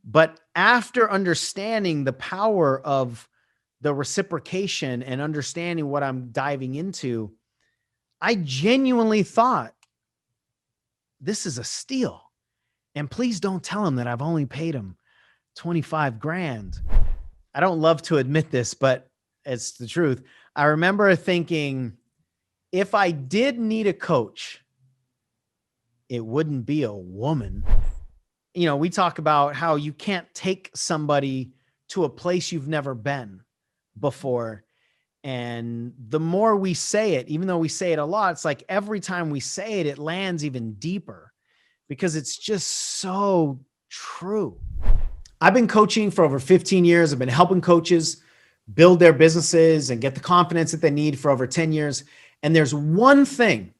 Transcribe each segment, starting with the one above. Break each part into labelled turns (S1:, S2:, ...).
S1: But after understanding the power of the reciprocation and understanding what I'm diving into, I genuinely thought, this is a steal. And please don't tell him that I've only paid him 25 grand. I don't love to admit this, but it's the truth. I remember thinking, if I did need a coach, it wouldn't be a woman. You know, we talk about how you can't take somebody to a place you've never been before. And the more we say it, even though we say it a lot, it's like every time we say it, it lands even deeper because it's just so true. I've been coaching for over 15 years. I've been helping coaches build their businesses and get the confidence that they need for over 10 years. And there's one thing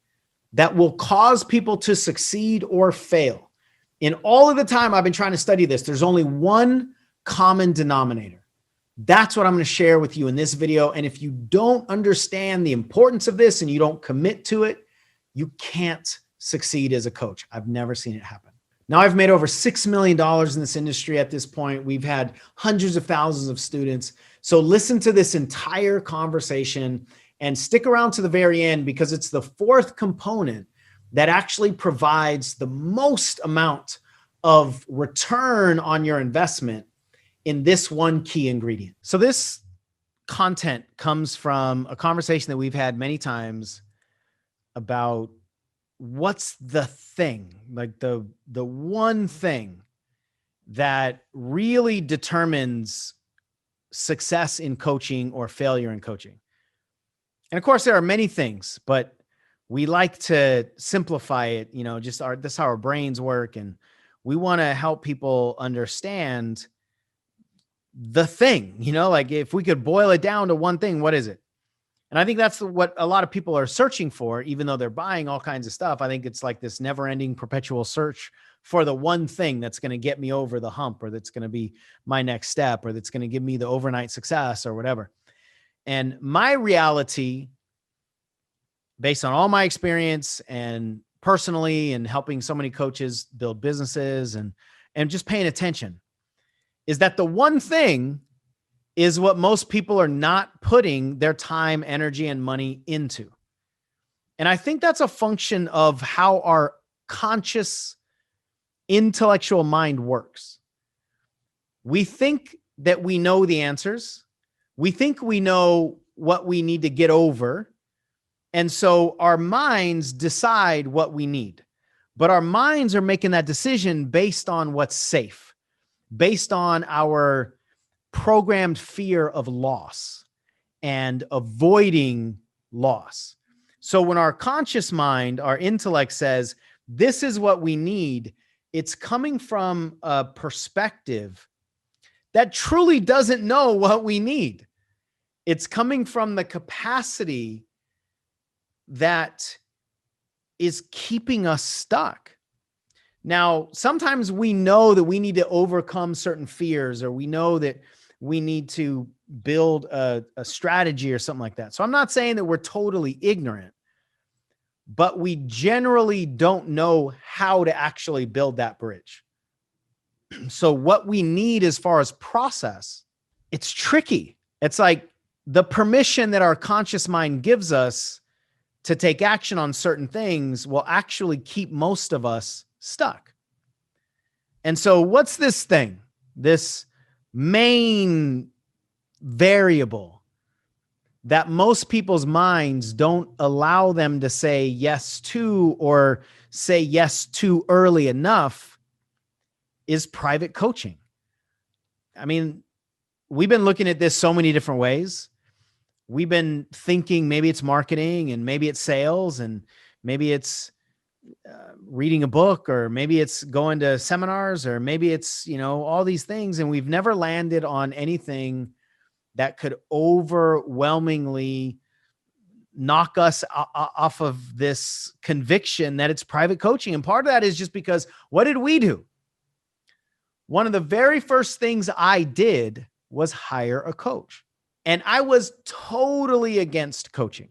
S1: that will cause people to succeed or fail. In all of the time I've been trying to study this, there's only one common denominator. That's what I'm going to share with you in this video. And if you don't understand the importance of this and you don't commit to it, you can't succeed as a coach. I've never seen it happen. Now, I've made over $6 million in this industry at this point. We've had hundreds of thousands of students. So listen to this entire conversation and stick around to the very end, because it's the fourth component that actually provides the most amount of return on your investment in this one key ingredient. So this content comes from a conversation that we've had many times about what's the thing, like the one thing that really determines success in coaching or failure in coaching. And of course, there are many things, but we like to simplify it, you know, just that's how our brains work. And we want to help people understand the thing, you know, like if we could boil it down to one thing, what is it? And I think that's what a lot of people are searching for, even though they're buying all kinds of stuff. I think it's like this never-ending perpetual search for the one thing that's going to get me over the hump, or that's going to be my next step, or that's going to give me the overnight success or whatever. And my reality, based on all my experience and personally and helping so many coaches build businesses and just paying attention, is that the one thing is what most people are not putting their time, energy, and money into. And I think that's a function of how our conscious intellectual mind works. We think that we know the answers. We think we know what we need to get over. And so our minds decide what we need. But our minds are making that decision based on what's safe, based on our programmed fear of loss and avoiding loss. So when our conscious mind, our intellect says, this is what we need, it's coming from a perspective that truly doesn't know what we need. It's coming from the capacity that is keeping us stuck. Now, sometimes we know that we need to overcome certain fears, or we know that we need to build a strategy or something like that. So I'm not saying that we're totally ignorant, but we generally don't know how to actually build that bridge. So what we need as far as process, it's tricky. It's like the permission that our conscious mind gives us to take action on certain things will actually keep most of us stuck. And so what's this thing, this main variable that most people's minds don't allow them to say yes to, or say yes to early enough, is private coaching. I mean, we've been looking at this so many different ways. We've been thinking maybe it's marketing, and maybe it's sales, and maybe it's reading a book, or maybe it's going to seminars, or maybe it's, you know, all these things. And we've never landed on anything that could overwhelmingly knock us off of this conviction that it's private coaching. And part of that is just because, what did we do? One of the very first things I did was hire a coach. And I was totally against coaching.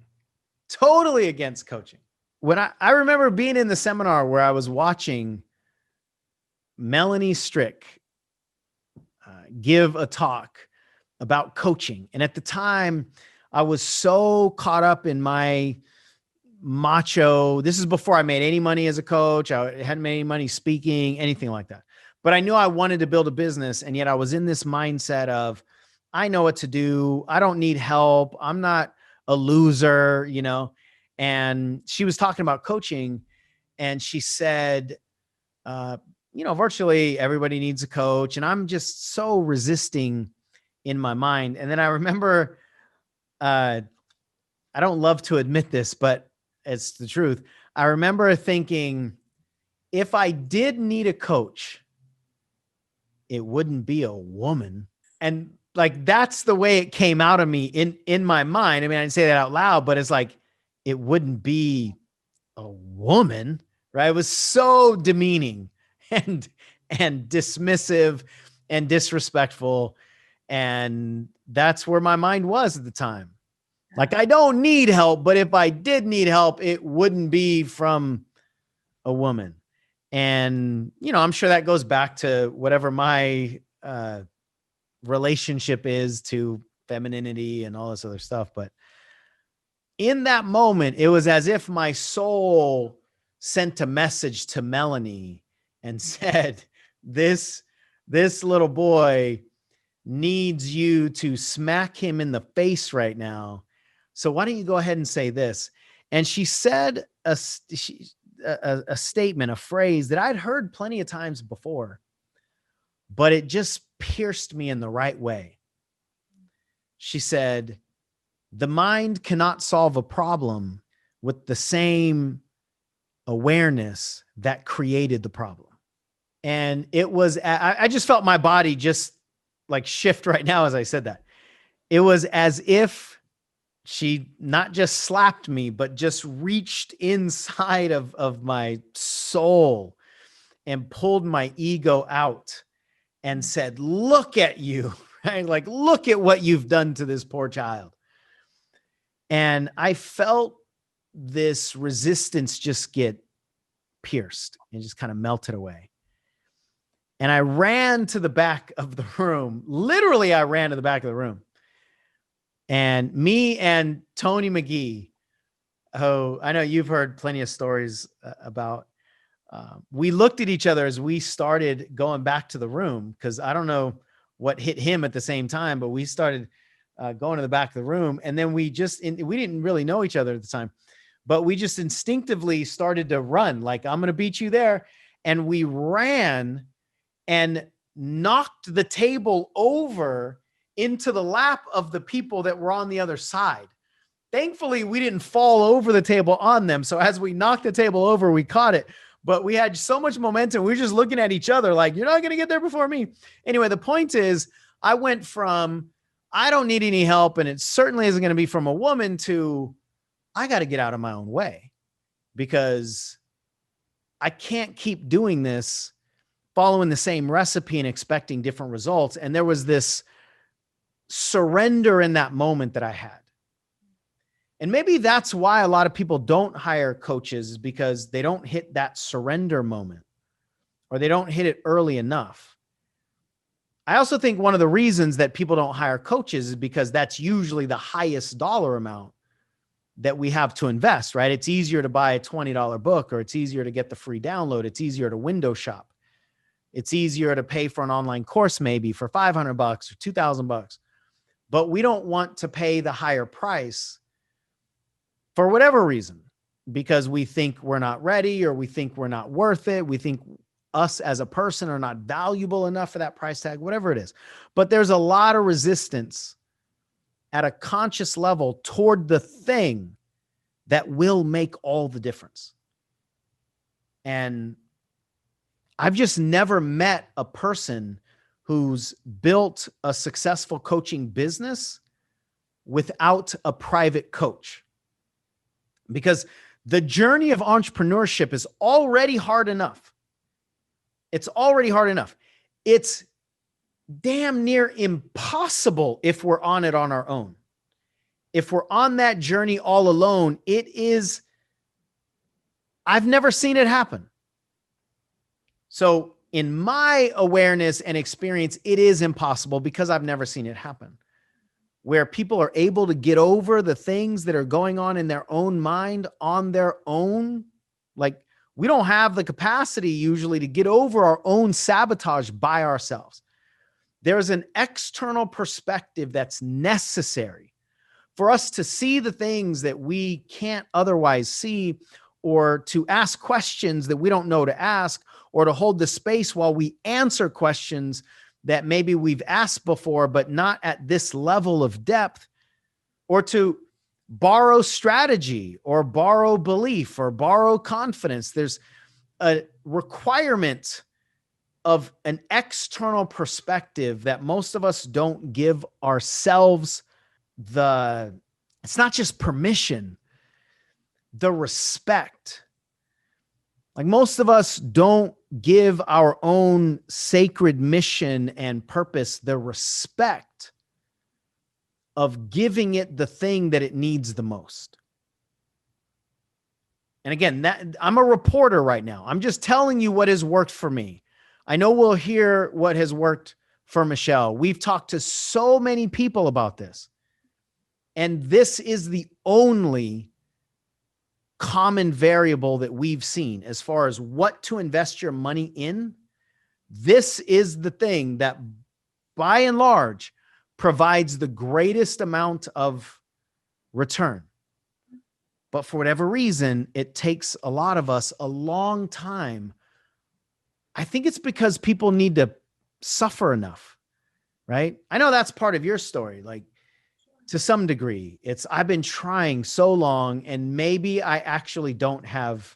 S1: Totally against coaching. When I remember being in the seminar where I was watching Melanie Strick give a talk about coaching. And at the time, I was so caught up in my macho. This is before I made any money as a coach. I hadn't made any money speaking, anything like that. But I knew I wanted to build a business. And yet I was in this mindset of, I know what to do. I don't need help. I'm not a loser, you know? And she was talking about coaching, and she said, you know, virtually everybody needs a coach. And I'm just so resisting in my mind. And then I remember, I don't love to admit this, but it's the truth. I remember thinking, if I did need a coach, it wouldn't be a woman. And like, that's the way it came out of me in my mind. I mean, I didn't say that out loud, but it's like, it wouldn't be a woman, right? It was so demeaning and dismissive and disrespectful. And that's where my mind was at the time. Like, I don't need help, but if I did need help, it wouldn't be from a woman. And, you know, I'm sure that goes back to whatever my relationship is to femininity and all this other stuff. But in that moment, it was as if my soul sent a message to Melanie and said, this little boy needs you to smack him in the face right now. So why don't you go ahead and say this? And she said a statement, a phrase that I'd heard plenty of times before, but it just pierced me in the right way. She said, the mind cannot solve a problem with the same awareness that created the problem. And it was, I just felt my body just like shift right now as I said that. It was as if she not just slapped me, but just reached inside of my soul and pulled my ego out and said, look at you, right? Like, look at what you've done to this poor child. And I felt this resistance just get pierced and just kind of melted away. And I ran to the back of the room. Literally, I ran to the back of the room. And me and Tony McGee, who I know you've heard plenty of stories about, we looked at each other as we started going back to the room, because I don't know what hit him at the same time, but we started going to the back of the room. And then we didn't really know each other at the time, but we just instinctively started to run, like, I'm going to beat you there. And we ran and knocked the table over into the lap of the people that were on the other side. Thankfully, we didn't fall over the table on them. So as we knocked the table over, we caught it. But we had so much momentum. We were just looking at each other like, you're not going to get there before me. Anyway, the point is, I went from, I don't need any help, and it certainly isn't going to be from a woman, to, I got to get out of my own way, because I can't keep doing this, following the same recipe and expecting different results. And there was this surrender in that moment that I had. And maybe that's why a lot of people don't hire coaches, is because they don't hit that surrender moment, or they don't hit it early enough. I also think one of the reasons that people don't hire coaches is because that's usually the highest dollar amount that we have to invest, right? It's easier to buy a $20 book, or it's easier to get the free download. It's easier to window shop. It's easier to pay for an online course, maybe for $500 or $2,000, but we don't want to pay the higher price for whatever reason, because we think we're not ready, or we think we're not worth it. We think us as a person are not valuable enough for that price tag, whatever it is. But there's a lot of resistance at a conscious level toward the thing that will make all the difference. And I've just never met a person who's built a successful coaching business without a private coach. Because the journey of entrepreneurship is already hard enough. It's already hard enough. It's damn near impossible if we're on it on our own. If we're on that journey all alone, I've never seen it happen. So in my awareness and experience, it is impossible because I've never seen it happen, where people are able to get over the things that are going on in their own mind on their own. Like, we don't have the capacity usually to get over our own sabotage by ourselves. There's an external perspective that's necessary for us to see the things that we can't otherwise see, or to ask questions that we don't know to ask, or to hold the space while we answer questions that maybe we've asked before, but not at this level of depth, or to borrow strategy or borrow belief or borrow confidence. There's a requirement of an external perspective that most of us don't give ourselves it's not just permission, the respect. Like, most of us don't give our own sacred mission and purpose the respect of giving it the thing that it needs the most. And again, I'm a reporter right now. I'm just telling you what has worked for me. I know we'll hear what has worked for Michelle. We've talked to so many people about this. And this is the only common variable that we've seen as far as what to invest your money in. This is the thing that, by and large, provides the greatest amount of return. But for whatever reason, it takes a lot of us a long time. I think it's because people need to suffer enough, right? I know that's part of your story. Like, to some degree, I've been trying so long, and maybe I actually don't have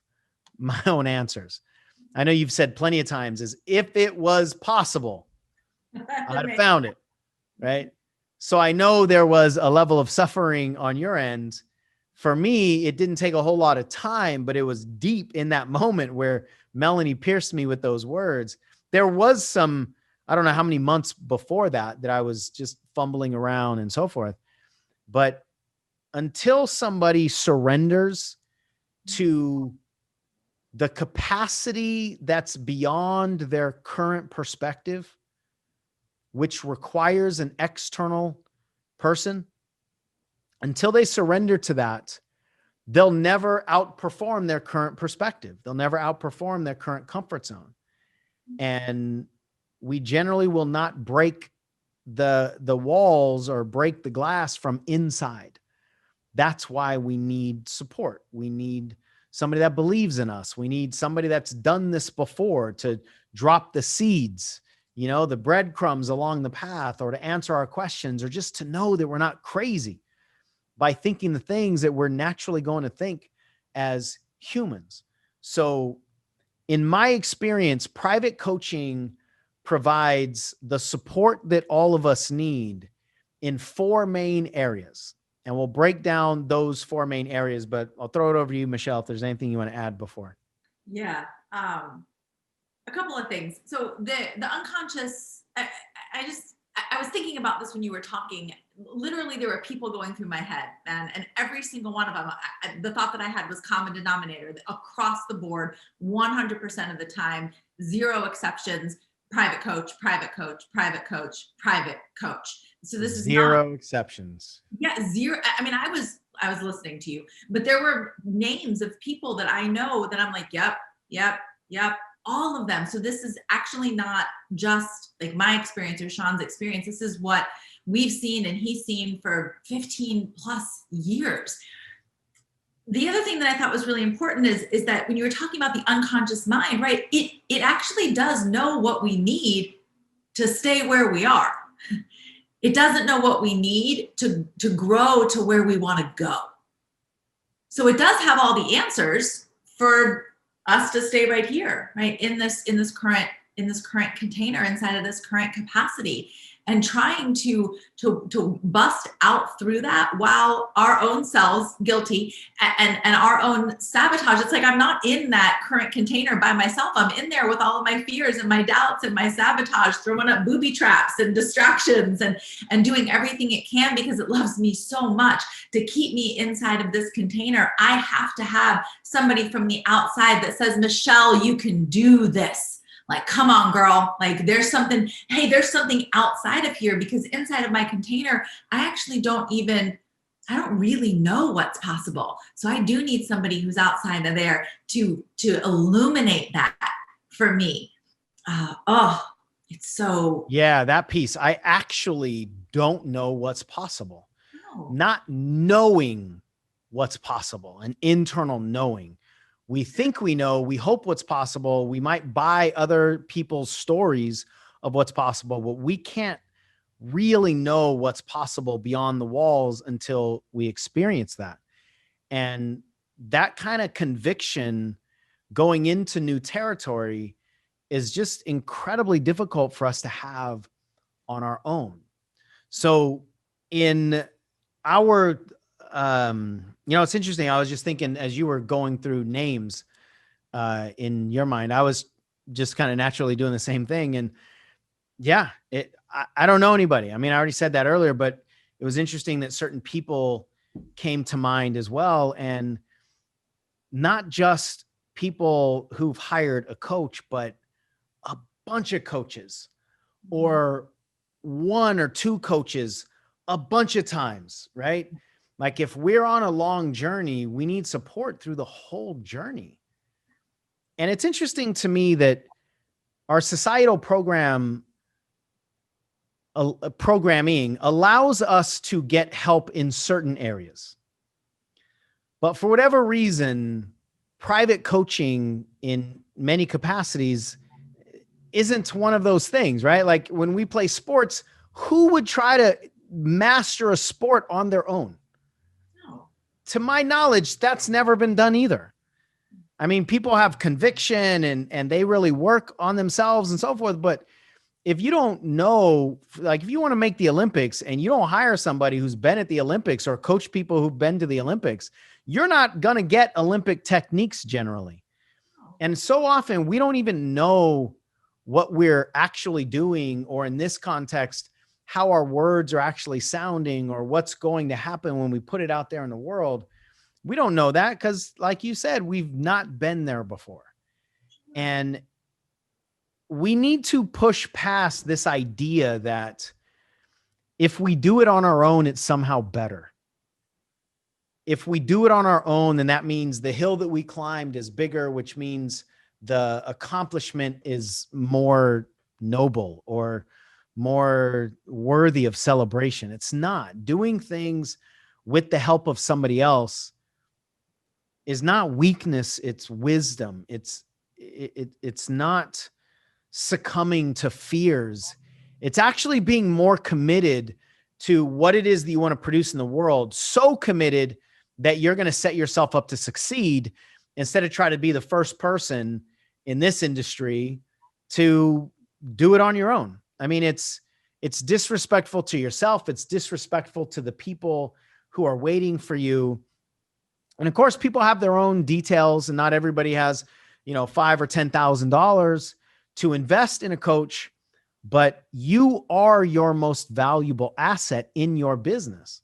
S1: my own answers. I know you've said plenty of times is, if it was possible, I'd have found it, right? So I know there was a level of suffering on your end. For me, it didn't take a whole lot of time, but it was deep in that moment where Melanie pierced me with those words. There was some, I don't know how many months before that I was just fumbling around and so forth. But until somebody surrenders to the capacity that's beyond their current perspective, which requires an external person, until they surrender to that, they'll never outperform their current perspective. They'll never outperform their current comfort zone. And we generally will not break the walls or break the glass from inside. That's why we need support. We need somebody that believes in us. We need somebody that's done this before to drop the seeds, the breadcrumbs along the path, or to answer our questions, or just to know that we're not crazy by thinking the things that we're naturally going to think as humans. So in my experience, private coaching provides the support that all of us need in 4 main areas. And we'll break down those 4 main areas, but I'll throw it over to you, Michelle, if there's anything you want to add before.
S2: Yeah. A couple of things. So the unconscious, I was thinking about this when you were talking. Literally, there were people going through my head, and every single one of them, the thought that I had was common denominator across the board, 100% of the time, 0 exceptions. Private coach, private coach, private coach, private coach. So this is
S1: 0 exceptions.
S2: Yeah, 0. I mean, I was listening to you, but there were names of people that I know that I'm like, yep, all of them. So this is actually not just like my experience or Sean's experience. This is what we've seen and he's seen for 15 plus years. The other thing that I thought was really important is that when you were talking about the unconscious mind, right, it actually does know what we need to stay where we are. It doesn't know what we need to grow to where we want to go. So it does have all the answers for us to stay right here, right, in this current container, inside of this current capacity. And trying to bust out through that while our own selves guilty and our own sabotage. It's like, I'm not in that current container by myself. I'm in there with all of my fears and my doubts and my sabotage, throwing up booby traps and distractions and doing everything it can because it loves me so much to keep me inside of this container. I have to have somebody from the outside that says, Michelle, you can do this. Like, come on, girl. Like there's something, hey, there's something outside of here, because inside of my container, I don't really know what's possible. So I do need somebody who's outside of there to illuminate that for me. Oh, it's so.
S1: Yeah, that piece. I actually don't know what's possible.
S2: No.
S1: Not knowing what's possible, an internal knowing. We think we know, we hope what's possible. We might buy other people's stories of what's possible, but we can't really know what's possible beyond the walls until we experience that. And that kind of conviction going into new territory is just incredibly difficult for us to have on our own. So in our, it's interesting. I was just thinking as you were going through names in your mind, I was just kind of naturally doing the same thing. And yeah, I don't know anybody. I mean, I already said that earlier, but it was interesting that certain people came to mind as well. And not just people who've hired a coach, but a bunch of coaches, or one or two coaches a bunch of times, right? Like if we're on a long journey, we need support through the whole journey. And it's interesting to me that our societal programming allows us to get help in certain areas. But for whatever reason, private coaching in many capacities isn't one of those things, right? Like when we play sports, who would try to master a sport on their own?
S2: No.
S1: To my knowledge, that's never been done either. I mean, people have conviction and they really work on themselves and so forth. But if you don't know, like if you want to make the Olympics and you don't hire somebody who's been at the Olympics or coach people who've been to the Olympics, you're not going to get Olympic techniques generally. And so often we don't even know what we're actually doing, or in this context, how our words are actually sounding, or what's going to happen when we put it out there in the world. We don't know that because, like you said, we've not been there before. And we need to push past this idea that if we do it on our own, it's somehow better. If we do it on our own, then that means the hill that we climbed is bigger, which means the accomplishment is more noble or more worthy of celebration. It's not. Doing things with the help of somebody else is not weakness, it's wisdom. It's not succumbing to fears. It's actually being more committed to what it is that you want to produce in the world. So committed that you're going to set yourself up to succeed instead of try to be the first person in this industry to do it on your own. I mean, it's disrespectful to yourself. It's disrespectful to the people who are waiting for you. And of course, people have their own details, and not everybody has, $5,000 or $10,000 to invest in a coach, but you are your most valuable asset in your business.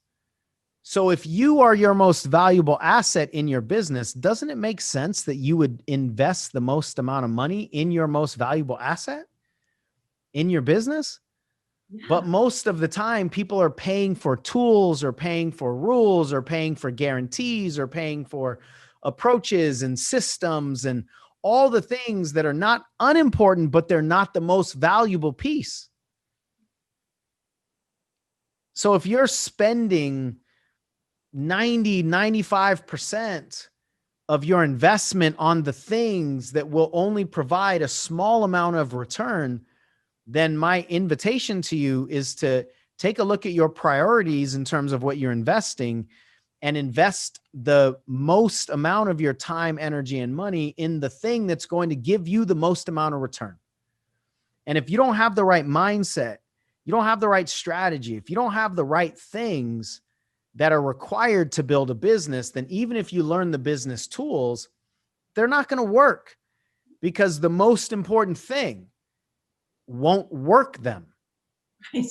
S1: So if you are your most valuable asset in your business, doesn't it make sense that you would invest the most amount of money in your most valuable asset in your business? Yeah. But most of the time, people are paying for tools or paying for rules or paying for guarantees or paying for approaches and systems and all the things that are not unimportant, but they're not the most valuable piece. So if you're spending 95% of your investment on the things that will only provide a small amount of return, then my invitation to you is to take a look at your priorities in terms of what you're investing and invest the most amount of your time, energy, and money in the thing that's going to give you the most amount of return. And if you don't have the right mindset, you don't have the right strategy, if you don't have the right things that are required to build a business, then even if you learn the business tools, they're not going to work because the most important thing won't work them.
S2: Right.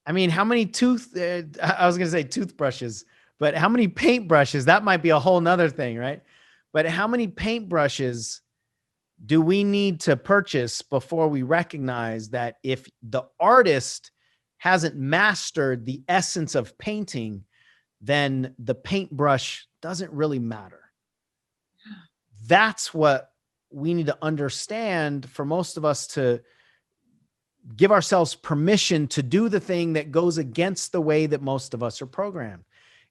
S1: I mean, how many I was going to say toothbrushes, but how many paintbrushes? That might be a whole nother thing, right? But how many paintbrushes do we need to purchase before we recognize that if the artist hasn't mastered the essence of painting, then the paintbrush doesn't really matter? That's what we need to understand for most of us, to give ourselves permission to do the thing that goes against the way that most of us are programmed.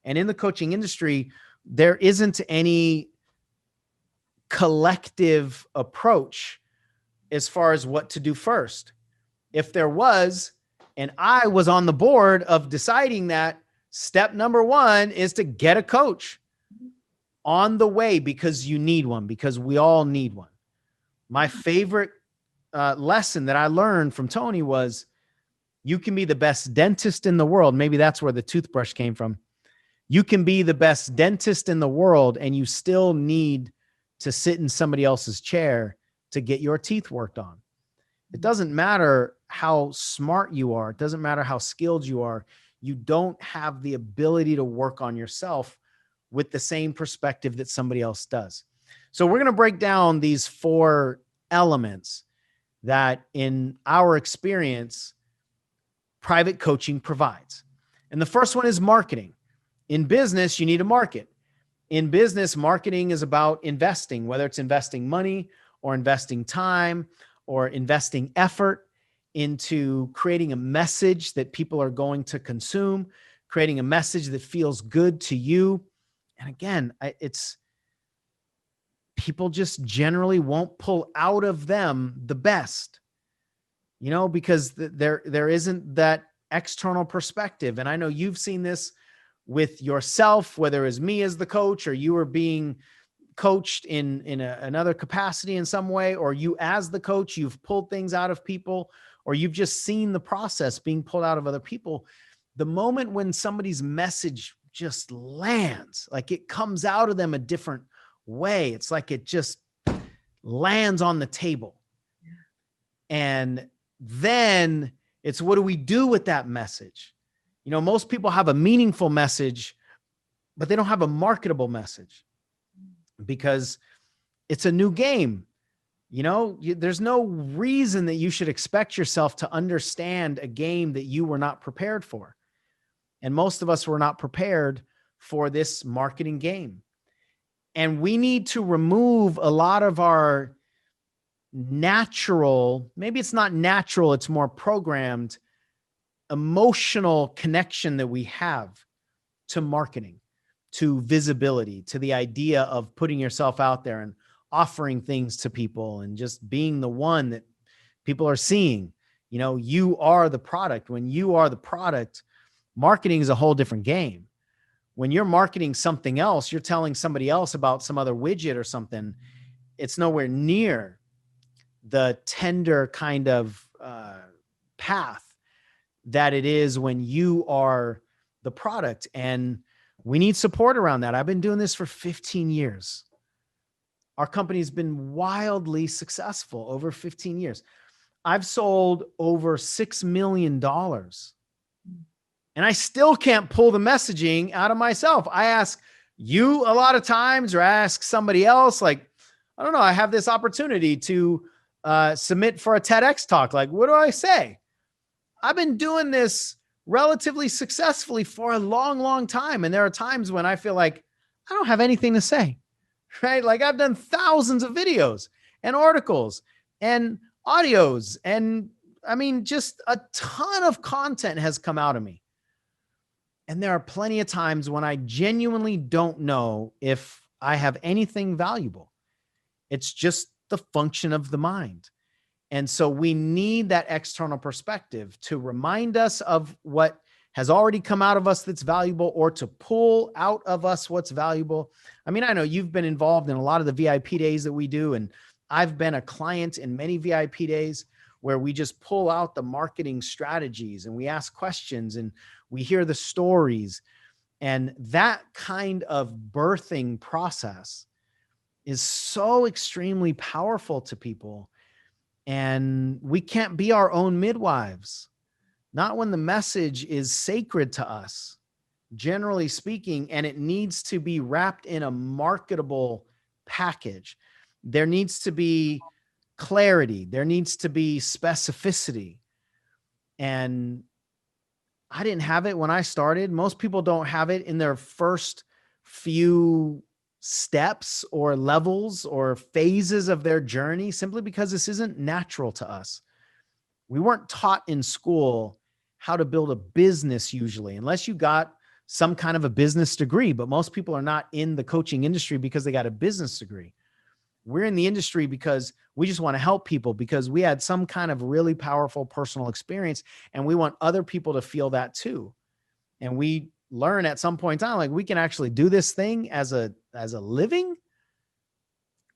S1: And in the coaching industry, there isn't any collective approach as far as what to do first. If there was, and I was on the board of deciding that, step number one is to get a coach on the way, because you need one, because we all need one. My favorite lesson that I learned from Tony was, you can be the best dentist in the world. Maybe that's where the toothbrush came from. You can be the best dentist in the world, and you still need to sit in somebody else's chair to get your teeth worked on. It doesn't matter how smart you are. It doesn't matter how skilled you are. You don't have the ability to work on yourself with the same perspective that somebody else does. So we're going to break down these 4 elements that, in our experience, private coaching provides. And the first one is marketing. In business, you need a market. In business, marketing is about investing, whether it's investing money or investing time or investing effort into creating a message that people are going to consume, creating a message that feels good to you. And again, it's people just generally won't pull out of them the best, because there isn't that external perspective. And I know you've seen this with yourself, whether it's me as the coach, or you are being coached in another capacity in some way, or you as the coach, you've pulled things out of people, or you've just seen the process being pulled out of other people. The moment when somebody's message just lands, like it comes out of them a different way, it's like it just lands on the table. And then it's, what do we do with that message? Most people have a meaningful message, but they don't have a marketable message, because it's a new game. There's no reason that you should expect yourself to understand a game that you were not prepared for. And most of us were not prepared for this marketing game. And we need to remove a lot of our natural, maybe it's not natural, it's more programmed, emotional connection that we have to marketing, to visibility, to the idea of putting yourself out there and offering things to people and just being the one that people are seeing. You are the product. When you are the product, marketing is a whole different game. When you're marketing something else, you're telling somebody else about some other widget or something, it's nowhere near the tender kind of path that it is when you are the product. And we need support around that. I've been doing this for 15 years. Our company's been wildly successful over 15 years. I've sold over $6 million. And I still can't pull the messaging out of myself. I ask you a lot of times, or ask somebody else, like, I don't know, I have this opportunity to submit for a TEDx talk. Like, what do I say? I've been doing this relatively successfully for a long, long time. And there are times when I feel like I don't have anything to say, right? Like, I've done thousands of videos and articles and audios. And I mean, just a ton of content has come out of me. And there are plenty of times when I genuinely don't know if I have anything valuable. It's just the function of the mind. And so we need that external perspective to remind us of what has already come out of us that's valuable, or to pull out of us what's valuable. I mean, I know you've been involved in a lot of the VIP days that we do, and I've been a client in many VIP days where we just pull out the marketing strategies and we ask questions and we hear the stories. And that kind of birthing process is so extremely powerful to people. And we can't be our own midwives, not when the message is sacred to us, generally speaking, and it needs to be wrapped in a marketable package. There needs to be clarity. There needs to be specificity. And I didn't have it when I started. Most people don't have it in their first few steps or levels or phases of their journey, simply because this isn't natural to us. We weren't taught in school how to build a business usually, unless you got some kind of a business degree. But most people are not in the coaching industry because they got a business degree. We're in the industry because we just want to help people, because we had some kind of really powerful personal experience and we want other people to feel that too. And we learn at some point in time, like, we can actually do this thing as a living.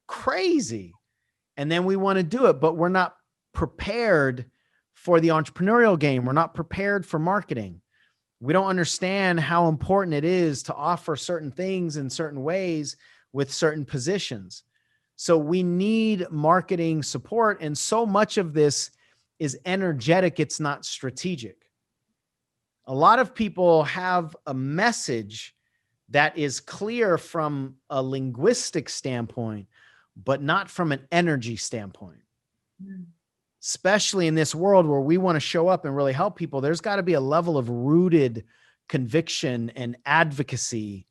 S1: Crazy. And then we want to do it, but we're not prepared for the entrepreneurial game. We're not prepared for marketing. We don't understand how important it is to offer certain things in certain ways with certain positions. So we need marketing support. And so much of this is energetic. It's not strategic. A lot of people have a message that is clear from a linguistic standpoint, but not from an energy standpoint. Especially in this world where we want to show up and really help people, there's got to be a level of rooted conviction and advocacy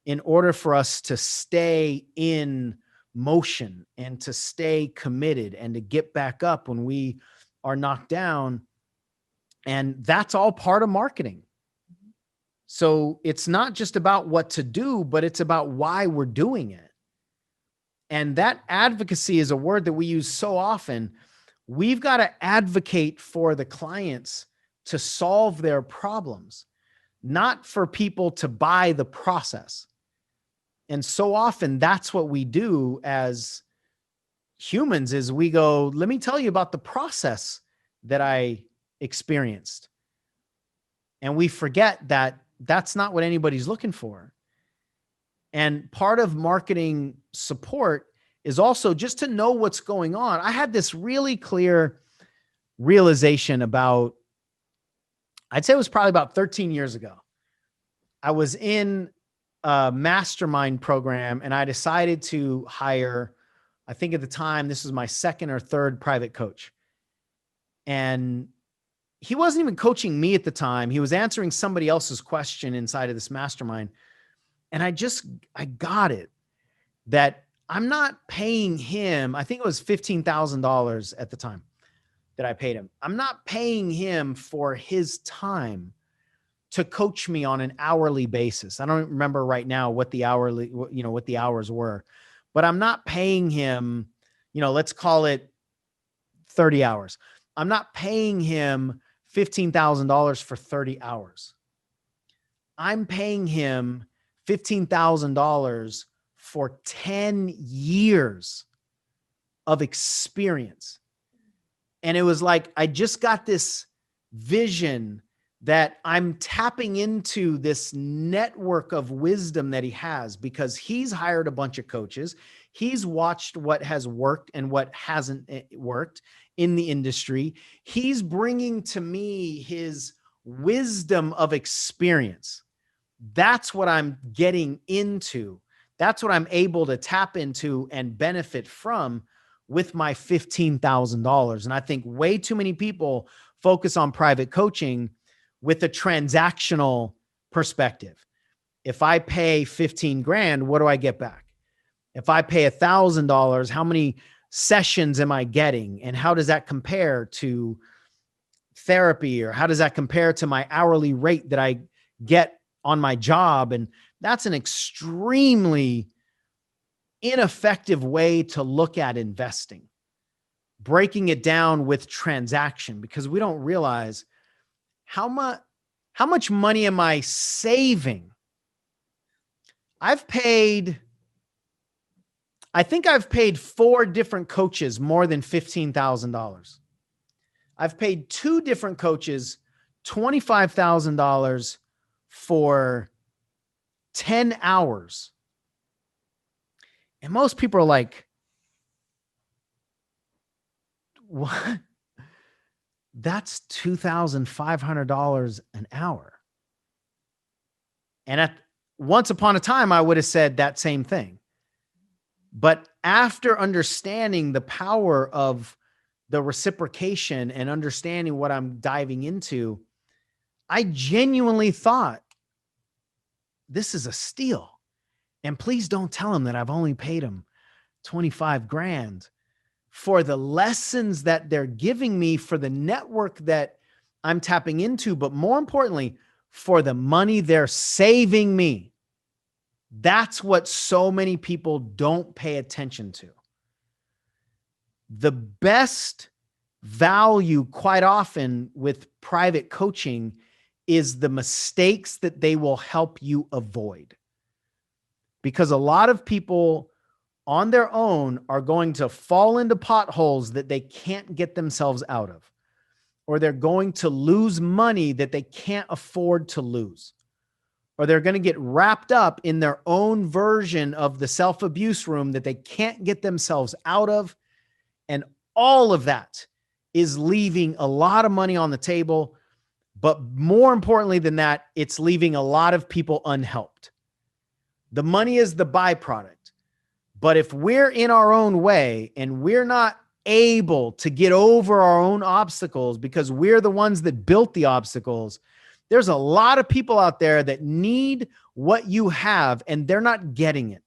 S1: in order for us to stay in motion and to stay committed and to get back up when we are knocked down. And that's all part of marketing. So it's not just about what to do, but it's about why we're doing it. And that advocacy is a word that we use so often. We've got to advocate for the clients to solve their problems, not for people to buy the process. And so often that's what we do as humans, is we go, let me tell you about the process that I experienced. And we forget that that's not what anybody's looking for. And part of marketing support is also just to know what's going on. I had this really clear realization about, I'd say it was probably about 13 years ago. I was in a mastermind program and I decided to hire, I think at the time, this was my second or third private coach. And he wasn't even coaching me at the time. He was answering somebody else's question inside of this mastermind. And I got it, that I'm not paying him. I think it was $15,000 at the time that I paid him. I'm not paying him for his time to coach me on an hourly basis. I don't remember right now what the hours were, but I'm not paying him, let's call it 30 hours. I'm not paying him $15,000 for 30 hours. I'm paying him $15,000 for 10 years of experience. And it was like, I just got this vision that I'm tapping into this network of wisdom that he has, because he's hired a bunch of coaches. He's watched what has worked and what hasn't worked in the industry. He's bringing to me his wisdom of experience. That's what I'm getting into. That's what I'm able to tap into and benefit from with my $15,000. And I think way too many people focus on private coaching with a transactional perspective. If I pay 15 grand, what do I get back? If I pay $1,000, how many sessions am I getting? And how does that compare to therapy? Or how does that compare to my hourly rate that I get on my job? And that's an extremely ineffective way to look at investing, breaking it down with transaction, because we don't realize how much money am I saving? I think I've paid 4 different coaches more than $15,000. I've paid 2 different coaches $25,000 for 10 hours. And most people are like, what? That's $2,500 an hour. And once upon a time, I would have said that same thing. But after understanding the power of the reciprocation and understanding what I'm diving into, I genuinely thought, this is a steal. And please don't tell him that I've only paid him 25 grand for the lessons that they're giving me, for the network that I'm tapping into, but more importantly, for the money they're saving me. That's what so many people don't pay attention to. The best value quite often with private coaching is the mistakes that they will help you avoid. Because a lot of people on their own are going to fall into potholes that they can't get themselves out of, or they're going to lose money that they can't afford to lose, or they're going to get wrapped up in their own version of the self-abuse room that they can't get themselves out of. And all of that is leaving a lot of money on the table. But more importantly than that, it's leaving a lot of people unhelped. The money is the byproduct. But if we're in our own way and we're not able to get over our own obstacles because we're the ones that built the obstacles, there's a lot of people out there that need what you have and they're not getting it.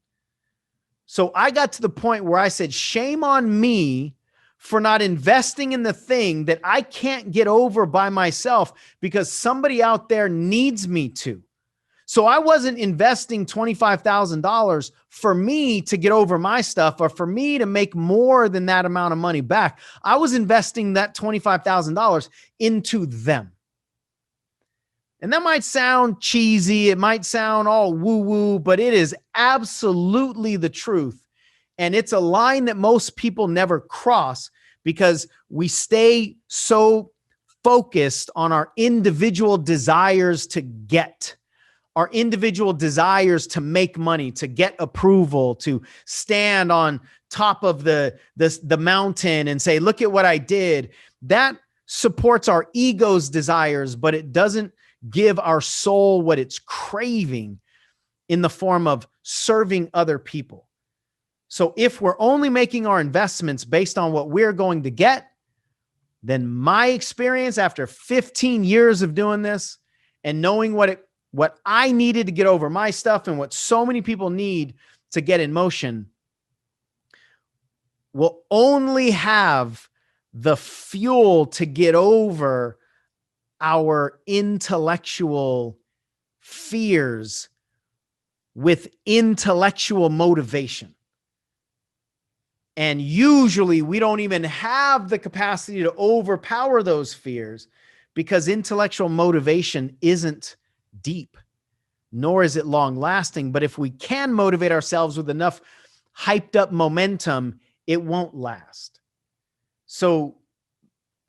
S1: So I got to the point where I said, shame on me for not investing in the thing that I can't get over by myself because somebody out there needs me to. So I wasn't investing $25,000 for me to get over my stuff or for me to make more than that amount of money back. I was investing that $25,000 into them. And that might sound cheesy. It might sound all woo-woo, but it is absolutely the truth. And it's a line that most people never cross because we stay so focused on our individual desires to get, our individual desires to make money, to get approval, to stand on top of the mountain and say, look at what I did. That supports our ego's desires, but it doesn't give our soul what it's craving in the form of serving other people. So if we're only making our investments based on what we're going to get, then my experience after 15 years of doing this and knowing what I needed to get over my stuff and what so many people need to get in motion, will only have the fuel to get over our intellectual fears with intellectual motivation. And usually we don't even have the capacity to overpower those fears because intellectual motivation isn't deep, nor is it long lasting. But if we can motivate ourselves with enough hyped up momentum, it won't last. So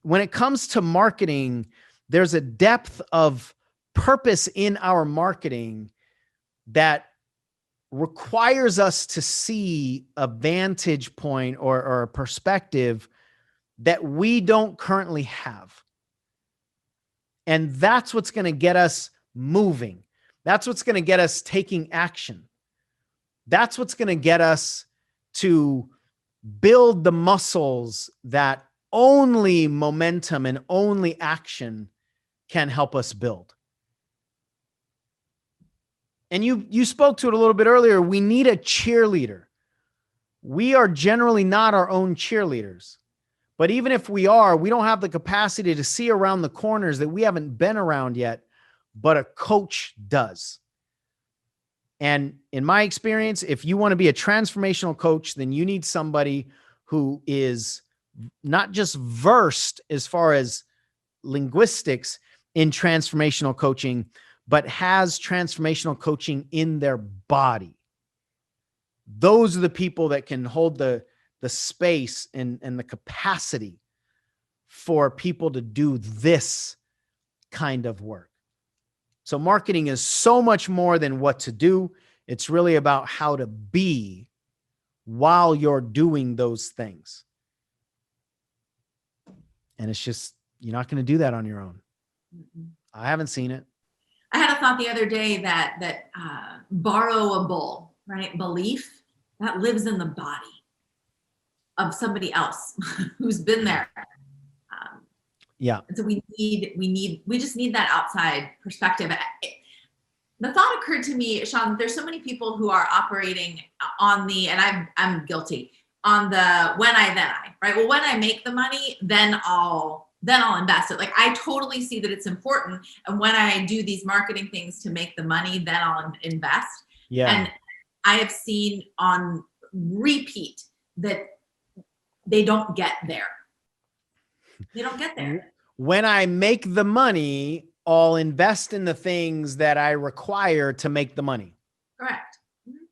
S1: when it comes to marketing, there's a depth of purpose in our marketing that requires us to see a vantage point or a perspective that we don't currently have. And that's what's going to get us moving. That's what's going to get us taking action. That's what's going to get us to build the muscles that only momentum and only action can help us build. And you spoke to it a little bit earlier. We need a cheerleader. We are generally not our own cheerleaders. But even if we are, we don't have the capacity to see around the corners that we haven't been around yet, but a coach does. And in my experience, if you want to be a transformational coach, then you need somebody who is not just versed as far as linguistics in transformational coaching, but has transformational coaching in their body. Those are the people that can hold the space and the capacity for people to do this kind of work. So marketing is so much more than what to do. It's really about how to be while you're doing those things. And it's just, you're not going to do that on your own. I haven't seen it.
S2: I had a thought the other day that borrowable, right? Belief that lives in the body of somebody else who's been there.
S1: Yeah.
S2: And so we just need that outside perspective. The thought occurred to me, Sean, there's so many people who are operating on the, and I'm guilty, on the when I, then I, right? Well, when I make the money, then I'll invest it. Like, I totally see that it's important. And when I do these marketing things to make the money, then I'll invest.
S1: Yeah.
S2: And I have seen on repeat that they don't get there. They don't get there.
S1: When I make the money, I'll invest in the things that I require to make the money.
S2: Correct.
S1: Mm-hmm.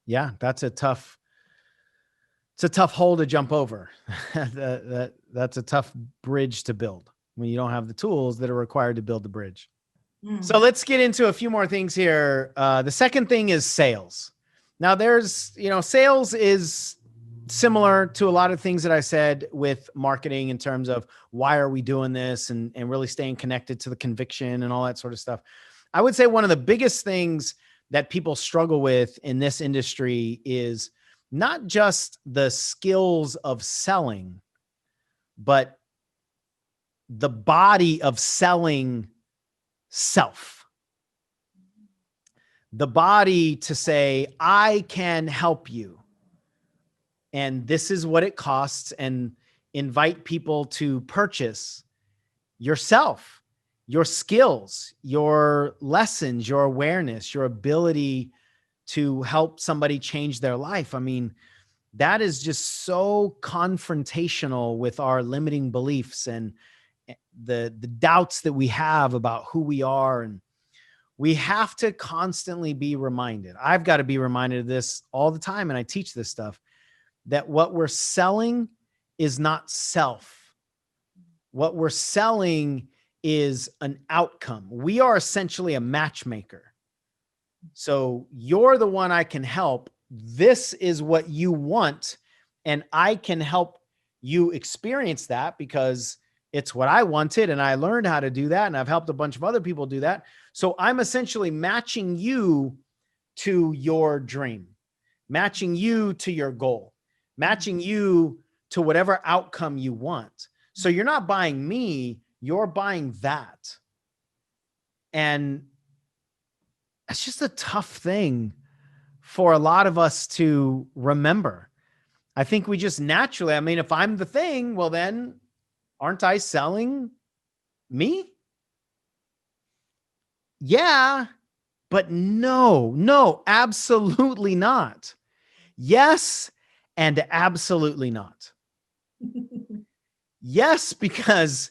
S1: Yeah, it's a tough hole to jump over. That's a tough bridge to build when you don't have the tools that are required to build the bridge. Mm. So let's get into a few more things here. The second thing is sales. Now sales is similar to a lot of things that I said with marketing in terms of why are we doing this and really staying connected to the conviction and all that sort of stuff. I would say one of the biggest things that people struggle with in this industry is not just the skills of selling, but the body of selling self. The body to say, I can help you. And this is what it costs, and invite people to purchase yourself, your skills, your lessons, your awareness, your ability to help somebody change their life. I mean, that is just so confrontational with our limiting beliefs and the doubts that we have about who we are. And we have to constantly be reminded. I've got to be reminded of this all the time. And I teach this stuff, that what we're selling is not self. What we're selling is an outcome. We are essentially a matchmaker. So you're the one I can help. This is what you want. And I can help you experience that because it's what I wanted. And I learned how to do that. And I've helped a bunch of other people do that. So I'm essentially matching you to your dream, matching you to your goal, matching you to whatever outcome you want. So you're not buying me, you're buying that. And it's just a tough thing for a lot of us to remember. I think we just naturally, I mean, if I'm the thing, well, then aren't I selling me? Yeah, but no, absolutely not. Yes, and absolutely not. Yes, because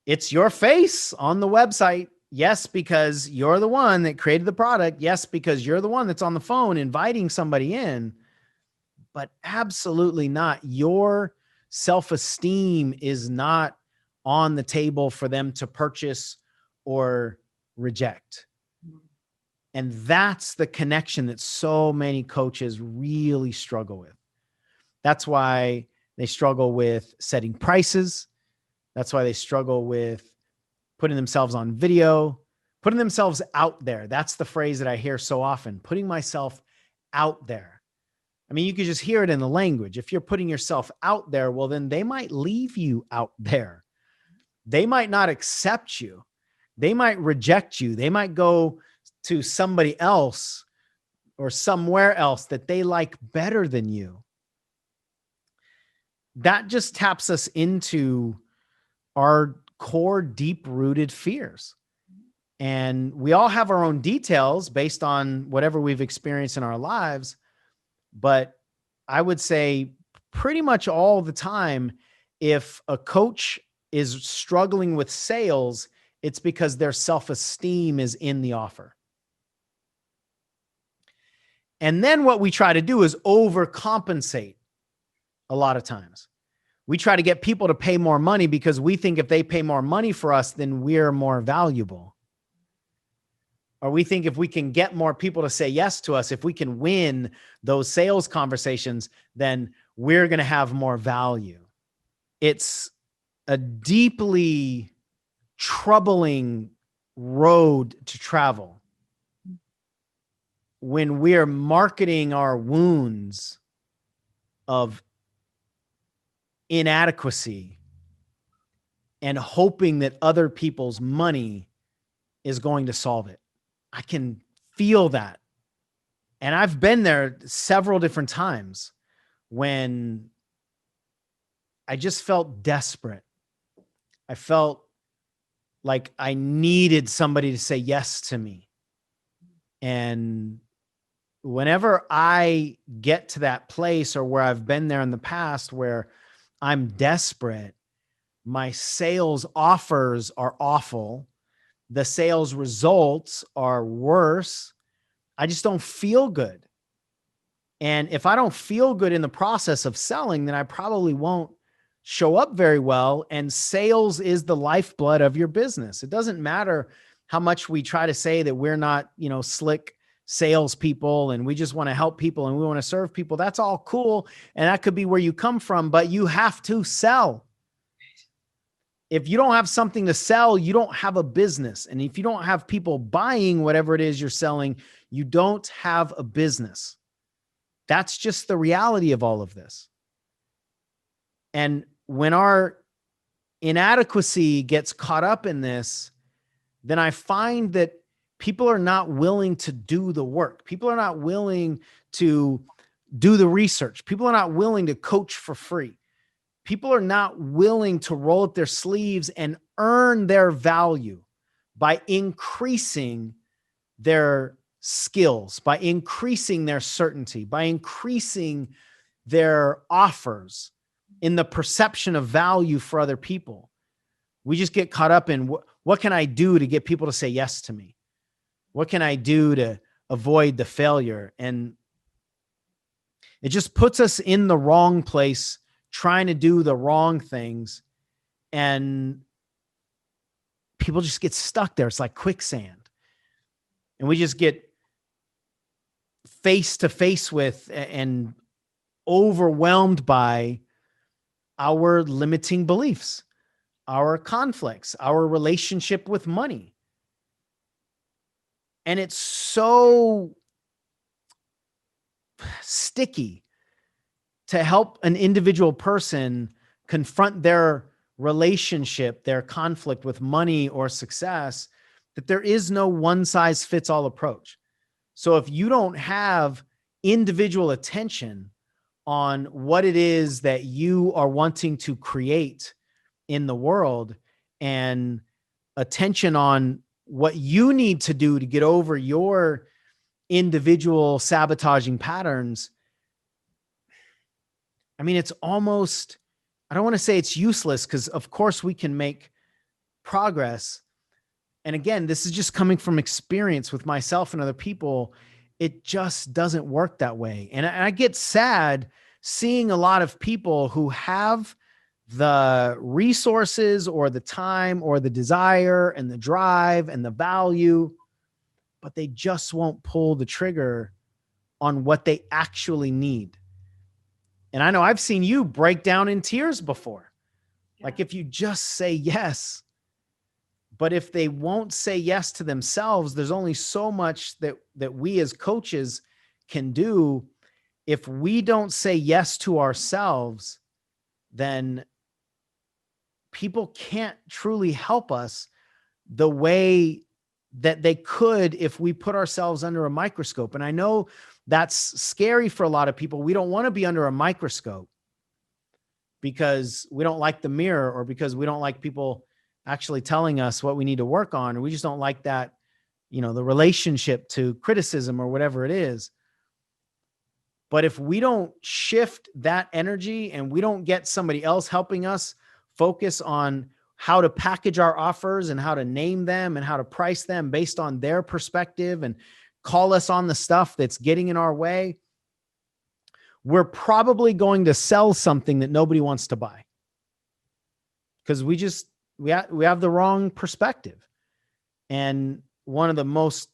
S1: it's your face on the website. Yes, because you're the one that created the product. Yes, because you're the one that's on the phone inviting somebody in. But absolutely not. Your self-esteem is not on the table for them to purchase or reject. And that's the connection that so many coaches really struggle with. That's why they struggle with setting prices. That's why they struggle with putting themselves on video, putting themselves out there. That's the phrase that I hear so often, putting myself out there. I mean, you could just hear it in the language. If you're putting yourself out there, well, then they might leave you out there. They might not accept you. They might reject you. They might go to somebody else or somewhere else that they like better than you. That just taps us into our core, deep-rooted fears. And we all have our own details based on whatever we've experienced in our lives. But I would say pretty much all the time, if a coach is struggling with sales, it's because their self-esteem is in the offer. And then what we try to do is overcompensate a lot of times. We try to get people to pay more money because we think if they pay more money for us, then we're more valuable. Or we think if we can get more people to say yes to us, if we can win those sales conversations, then we're going to have more value. It's a deeply troubling road to travel. when we're marketing our wounds of inadequacy and hoping that other people's money is going to solve it. I can feel that. And I've been there several different times when I just felt desperate. I felt like I needed somebody to say yes to me. And whenever I get to that place, or where I've been there in the past where I'm desperate, my sales offers are awful. The sales results are worse. I just don't feel good. And if I don't feel good in the process of selling, then I probably won't show up very well. And sales is the lifeblood of your business. It doesn't matter how much we try to say that we're not, slick salespeople and we just want to help people and we want to serve people. That's all cool. And that could be where you come from, but you have to sell. If you don't have something to sell, you don't have a business. And if you don't have people buying whatever it is you're selling, you don't have a business. That's just the reality of all of this. And when our inadequacy gets caught up in this, then I find that people are not willing to do the work. People are not willing to do the research. People are not willing to coach for free. People are not willing to roll up their sleeves and earn their value by increasing their skills, by increasing their certainty, by increasing their offers in the perception of value for other people. We just get caught up in what can I do to get people to say yes to me? What can I do to avoid the failure? And it just puts us in the wrong place, trying to do the wrong things. And people just get stuck there. It's like quicksand. And we just get face to face with and overwhelmed by our limiting beliefs, our conflicts, our relationship with money. And it's so sticky to help an individual person confront their relationship, their conflict with money or success, that there is no one size fits all approach. So if you don't have individual attention on what it is that you are wanting to create in the world, and attention on what you need to do to get over your individual sabotaging patterns, I mean, it's almost, I don't want to say it's useless, because of course we can make progress. And again, this is just coming from experience with myself and other people. It just doesn't work that way. And I get sad seeing a lot of people who have the resources or the time or the desire and the drive and the value, but they just won't pull the trigger on what they actually need. And I know I've seen you break down in tears before. Yeah. Like if you just say yes, but if they won't say yes to themselves, there's only so much that we as coaches can do. If we don't say yes to ourselves, then people can't truly help us the way that they could if we put ourselves under a microscope. And I know that's scary for a lot of people. We don't want to be under a microscope because we don't like the mirror, or because we don't like people actually telling us what we need to work on, or we just don't like that, the relationship to criticism or whatever it is. But if we don't shift that energy and we don't get somebody else helping us focus on how to package our offers and how to name them and how to price them based on their perspective and call us on the stuff that's getting in our way, we're probably going to sell something that nobody wants to buy, because we have the wrong perspective. And one of the most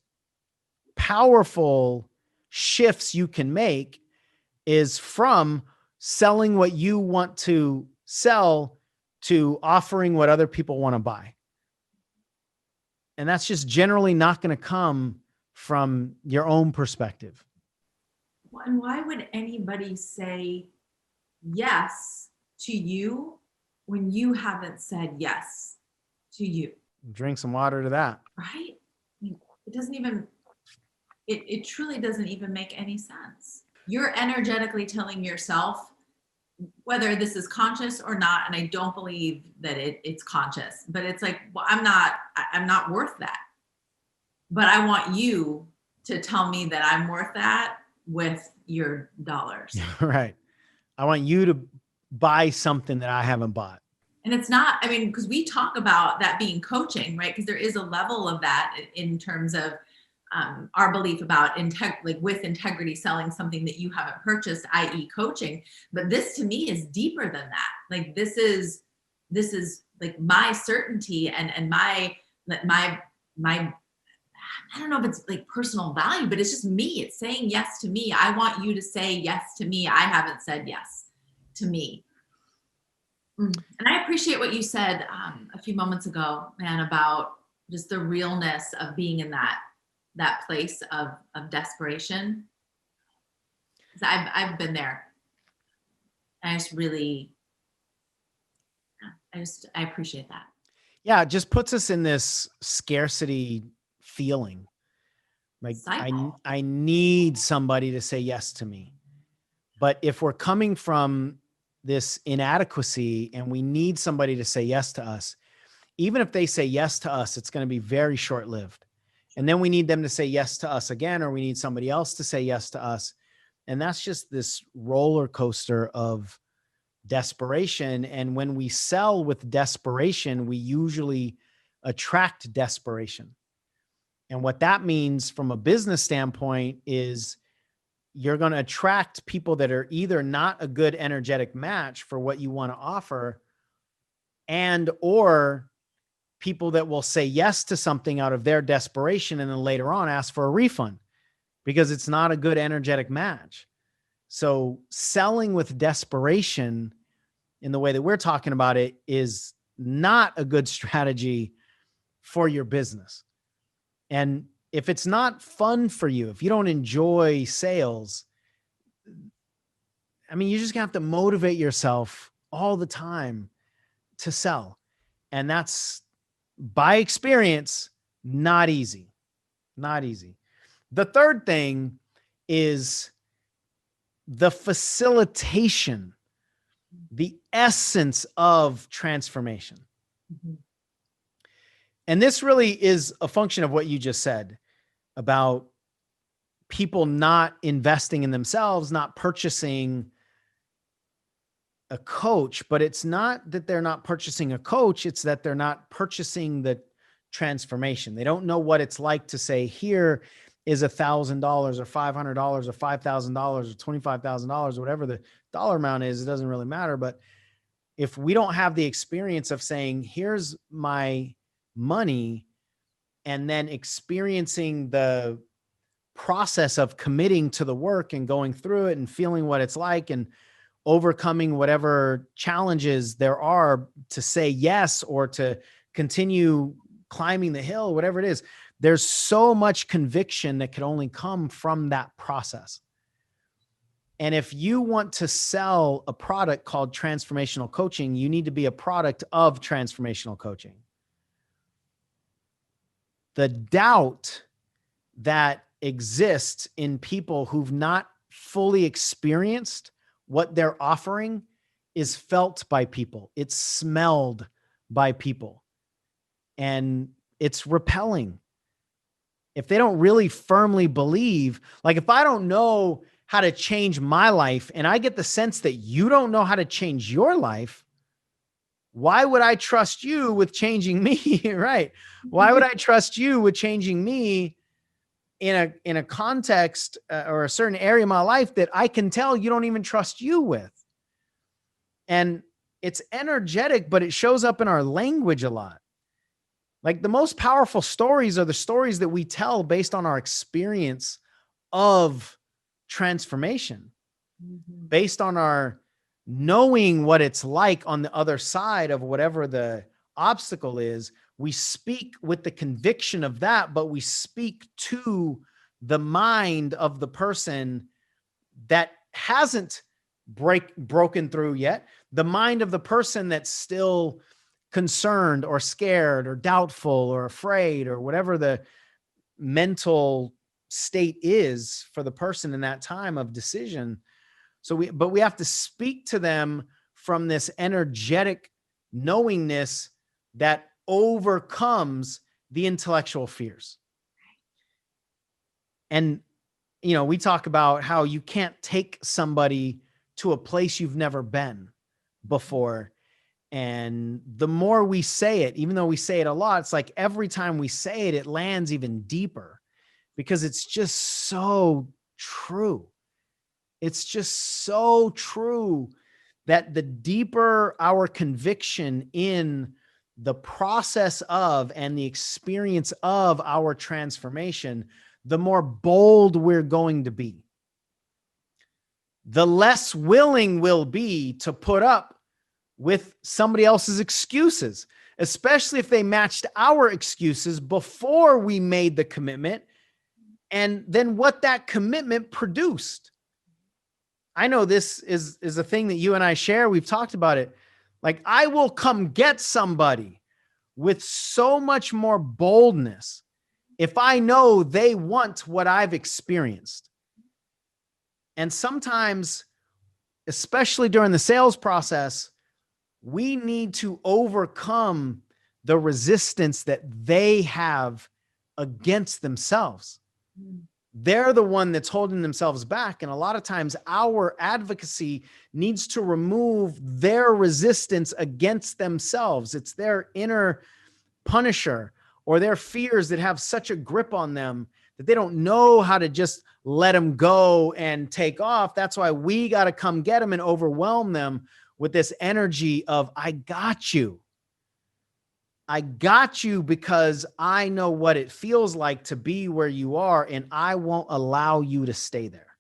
S1: powerful shifts you can make is from selling what you want to sell to offering what other people want to buy. And that's just generally not going to come from your own perspective?
S2: And why would anybody say yes to you when you haven't said yes to you?
S1: Drink some water to that.
S2: Right? I mean, it doesn't even, it truly doesn't even make any sense. You're energetically telling yourself, whether this is conscious or not, and I don't believe that it's conscious, but it's like, well, I'm not worth that. But I want you to tell me that I'm worth that with your dollars.
S1: Right. I want you to buy something that I haven't bought.
S2: And it's not, I mean, because we talk about that being coaching, right? Because there is a level of that in terms of our belief about like with integrity selling something that you haven't purchased, i.e. coaching. But this to me is deeper than that. Like this is like my certainty and my I don't know if it's like personal value, but it's just me. It's saying yes to me. I want you to say yes to me. I haven't said yes to me. And I appreciate what you said a few moments ago, man, about just the realness of being in that place of desperation. I've been there. I just really, I appreciate that.
S1: Yeah, it just puts us in this scarcity feeling. Like I need somebody to say yes to me. But if we're coming from this inadequacy and we need somebody to say yes to us, even if they say yes to us, it's going to be very short-lived. And then we need them to say yes to us again, or we need somebody else to say yes to us. And that's just this roller coaster of desperation. And when we sell with desperation, we usually attract desperation. And what that means from a business standpoint is you're going to attract people that are either not a good energetic match for what you want to offer, and or people that will say yes to something out of their desperation and then later on ask for a refund because it's not a good energetic match. So selling with desperation in the way that we're talking about it is not a good strategy for your business. And if it's not fun for you, if you don't enjoy sales, I mean, you're just gonna have to motivate yourself all the time to sell. And that's, by experience, not easy. Not easy. The third thing is the facilitation, the essence of transformation.
S2: Mm-hmm.
S1: And this really is a function of what you just said about people not investing in themselves, not purchasing a coach. But it's not that they're not purchasing a coach, it's that they're not purchasing the transformation. They don't know what it's like to say, here is $1,000 or $500 or $5,000 or $25,000, whatever the dollar amount is, it doesn't really matter. But if we don't have the experience of saying, here's my money, and then experiencing the process of committing to the work and going through it and feeling what it's like and overcoming whatever challenges there are to say yes or to continue climbing the hill, whatever it is, there's so much conviction that can only come from that process. And if you want to sell a product called transformational coaching, you need to be a product of transformational coaching. The doubt that exists in people who've not fully experienced what they're offering is felt by people. It's smelled by people. And it's repelling. If they don't really firmly believe, like if I don't know how to change my life and I get the sense that you don't know how to change your life, why would I trust you with changing me? Right? Why would I trust you with changing me in a context or a certain area of my life that I can tell you don't even trust you with? And it's energetic, but it shows up in our language a lot. Like the most powerful stories are the stories that we tell based on our experience of transformation, based on our knowing what it's like on the other side of whatever the obstacle is. we speak with the conviction of that, but we speak to the mind of the person that hasn't broken through yet, the mind of the person that's still concerned or scared or doubtful or afraid or whatever the mental state is for the person in that time of decision. But we have to speak to them from this energetic knowingness that overcomes the intellectual fears. And, we talk about how you can't take somebody to a place you've never been before. And the more we say it, even though we say it a lot, it's like every time we say it, it lands even deeper because it's just so true. It's just so true that the deeper our conviction in the process of and the experience of our transformation, the more bold we're going to be. The less willing we'll be to put up with somebody else's excuses, especially if they matched our excuses before we made the commitment, and then what that commitment produced. I know this is a thing that you and I share. We've talked about it. Like, I will come get somebody with so much more boldness if I know they want what I've experienced. And sometimes, especially during the sales process, we need to overcome the resistance that they have against themselves. They're the one that's holding themselves back. And a lot of times our advocacy needs to remove their resistance against themselves. It's their inner punisher or their fears that have such a grip on them that they don't know how to just let them go and take off. That's why we got to come get them and overwhelm them with this energy of, I got you. I got you because I know what it feels like to be where you are, and I won't allow you to stay there.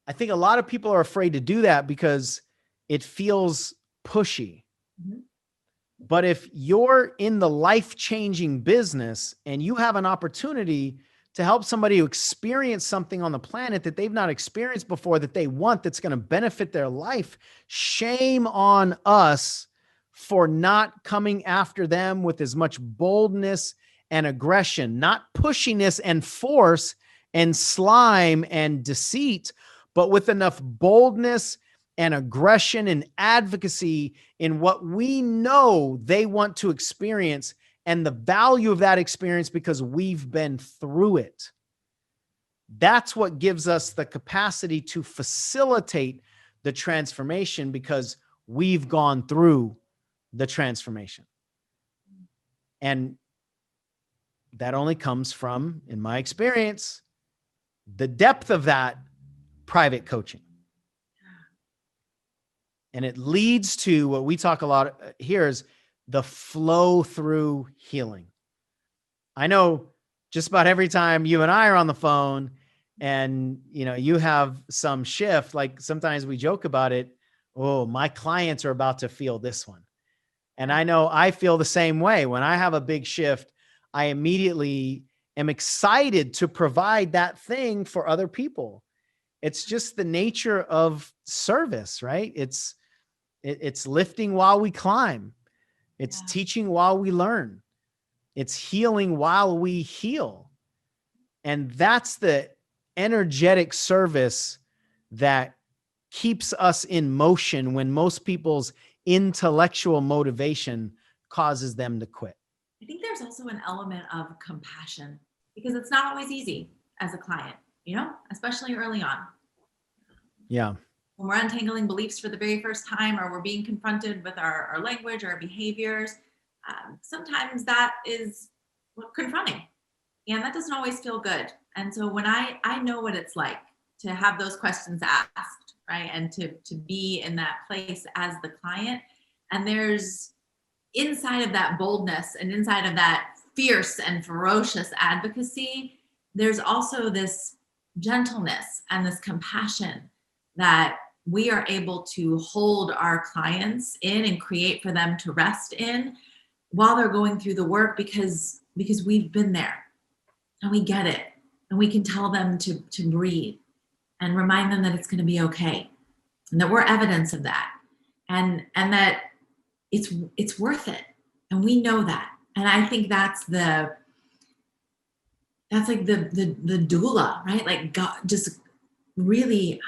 S1: I think a lot of people are afraid to do that because it feels pushy. Mm-hmm. But if you're in the life-changing business and you have an opportunity to help somebody who experience something on the planet that they've not experienced before, that they want, that's going to benefit their life, shame on us for not coming after them with as much boldness and aggression, not pushiness and force and slime and deceit, but with enough boldness and aggression and advocacy in what we know they want to experience and the value of that experience because we've been through it. That's what gives us the capacity to facilitate the transformation because we've gone through the transformation. And that only comes from, in my experience, the depth of that private coaching. And it leads to what we talk a lot here is the flow through healing. I know just about every time you and I are on the phone and, you have some shift, like sometimes we joke about it. Oh, my clients are about to feel this one. And I know I feel the same way. When I have a big shift, I immediately am excited to provide that thing for other people. It's just the nature of service, right? It's lifting while we climb. It's teaching while we learn. It's healing while we heal. And that's the energetic service that keeps us in motion when most people's intellectual motivation causes them to quit.
S2: I think there's also an element of compassion because it's not always easy as a client, especially early on.
S1: Yeah.
S2: When we're untangling beliefs for the very first time, or we're being confronted with our language, our behaviors, sometimes that is confronting, and that doesn't always feel good. And so when I know what it's like to have those questions asked, right, and to be in that place as the client, and there's inside of that boldness and inside of that fierce and ferocious advocacy, there's also this gentleness and this compassion that we are able to hold our clients in and create for them to rest in while they're going through the work, because we've been there and we get it, and we can tell them to breathe and remind them that it's going to be okay, and that we're evidence of that, and that it's worth it, and we know that. And I think that's like the doula, right? Like God, just really,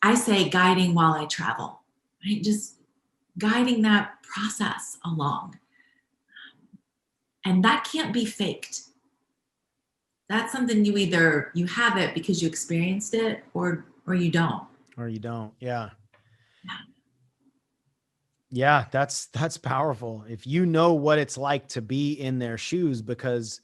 S2: I say guiding while I travel, right? Just guiding that process along. And that can't be faked. That's something you have it because you experienced it, or you don't.
S1: Or you don't. Yeah.
S2: Yeah.
S1: Yeah, that's powerful. If you know what it's like to be in their shoes, because